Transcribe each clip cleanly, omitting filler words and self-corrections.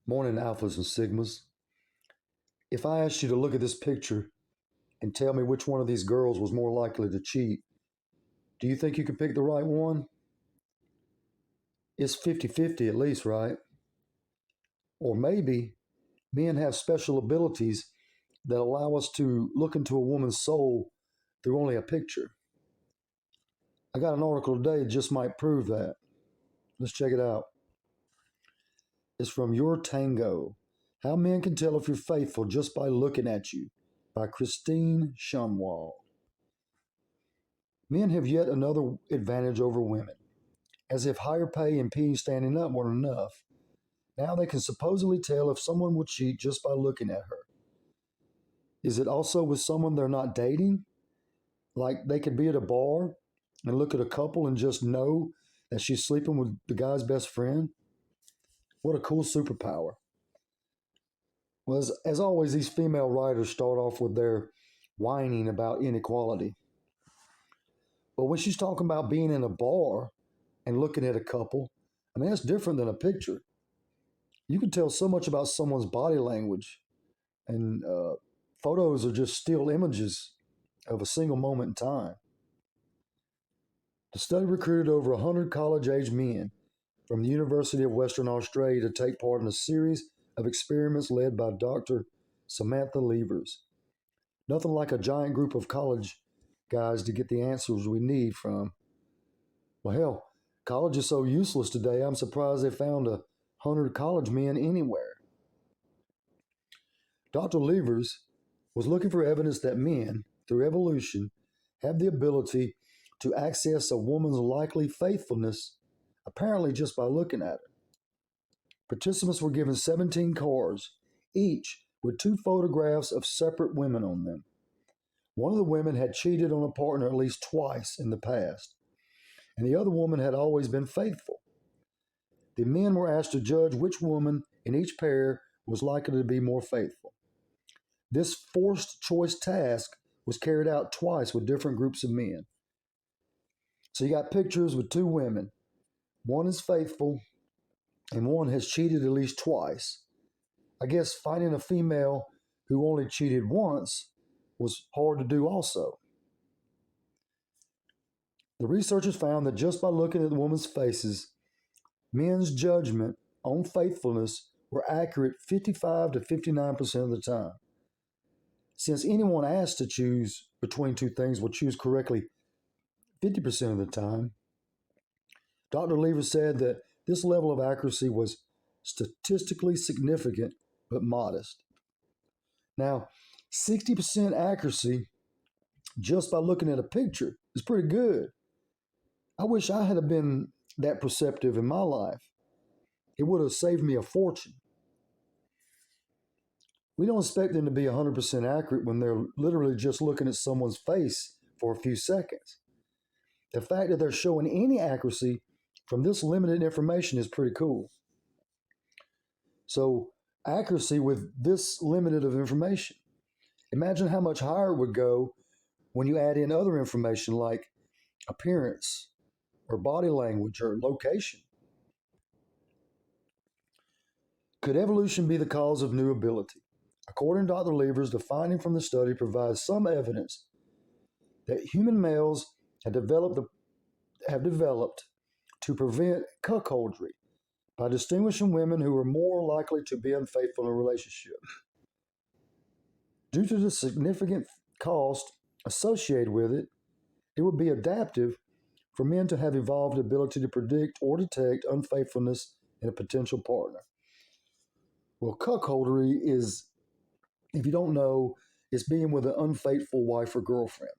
Morning, Alphas and Sigmas. If I asked you to look at this picture and tell me which one of these girls was more likely to cheat, do you think you could pick the right one? It's 50-50 at least, right? Or maybe men have special abilities that allow us to look into a woman's soul through only a picture. I got an article today that just might prove that. Let's check it out. It's from Your Tango: How Men Can Tell If You're Faithful Just by Looking at You by Christine Shunwald. Men have yet another advantage over women. As if higher pay and peeing standing up weren't enough, now they can supposedly tell if someone will cheat just by looking at her. Is it also with someone they're not dating? Like they could be at a bar and look at a couple and just know that she's sleeping with the guy's best friend? What a cool superpower. Well, as always, these female writers start off with their whining about inequality. But when she's talking about being in a bar and looking at a couple, I mean, that's different than a picture. You can tell so much about someone's body language, and photos are just still images of a single moment in time. The study recruited over 100 college-age men from the University of Western Australia to take part in a series of experiments led by Dr. Samantha Levers. Nothing like a giant group of college guys to get the answers we need from. Well, hell, college is so useless today, I'm surprised they found 100 college men anywhere. Dr. Levers was looking for evidence that men, through evolution, have the ability to access a woman's likely faithfulness, apparently just by looking at her. Participants were given 17 cards, each with two photographs of separate women on them. One of the women had cheated on a partner at least twice in the past, and the other woman had always been faithful. The men were asked to judge which woman in each pair was likely to be more faithful. This forced choice task was carried out twice with different groups of men. So you got pictures with two women. One is faithful, and one has cheated at least twice. I guess finding a female who only cheated once was hard to do also. The researchers found that just by looking at the woman's faces, men's judgment on faithfulness were accurate 55 to 59% of the time. Since anyone asked to choose between two things will choose correctly 50% of the time, Dr. Lever said that this level of accuracy was statistically significant but modest. Now, 60% accuracy just by looking at a picture is pretty good. I wish I had been that perceptive in my life. It would have saved me a fortune. We don't expect them to be 100% accurate when they're literally just looking at someone's face for a few seconds. The fact that they're showing any accuracy from this limited information is pretty cool. So, accuracy with this limited of information. Imagine how much higher it would go when you add in other information like appearance or body language or location. Could evolution be the cause of new ability? According to Dr. Levers, the finding from the study provides some evidence that human males have developed to prevent cuckoldry by distinguishing women who are more likely to be unfaithful in a relationship. Due to the significant cost associated with it, it would be adaptive for men to have evolved the ability to predict or detect unfaithfulness in a potential partner. Well, cuckoldry is, if you don't know, it's being with an unfaithful wife or girlfriend,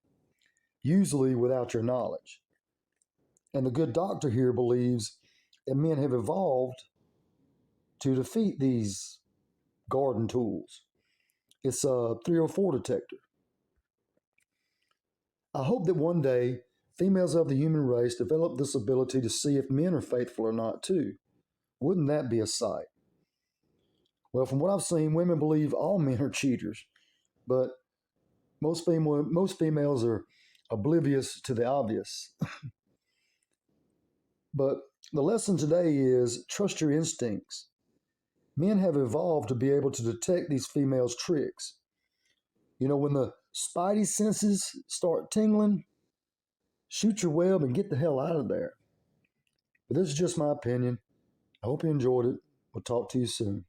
usually without your knowledge. And the good doctor here believes that men have evolved to defeat these garden tools. It's a 304 detector. I hope that one day females of the human race develop this ability to see if men are faithful or not too. Wouldn't that be a sight? Well, from what I've seen, women believe all men are cheaters, but most females are oblivious to the obvious. But the lesson today is trust your instincts. Men have evolved to be able to detect these females' tricks. You know, when the spidey senses start tingling, shoot your web and get the hell out of there. But this is just my opinion. I hope you enjoyed it. We'll talk to you soon.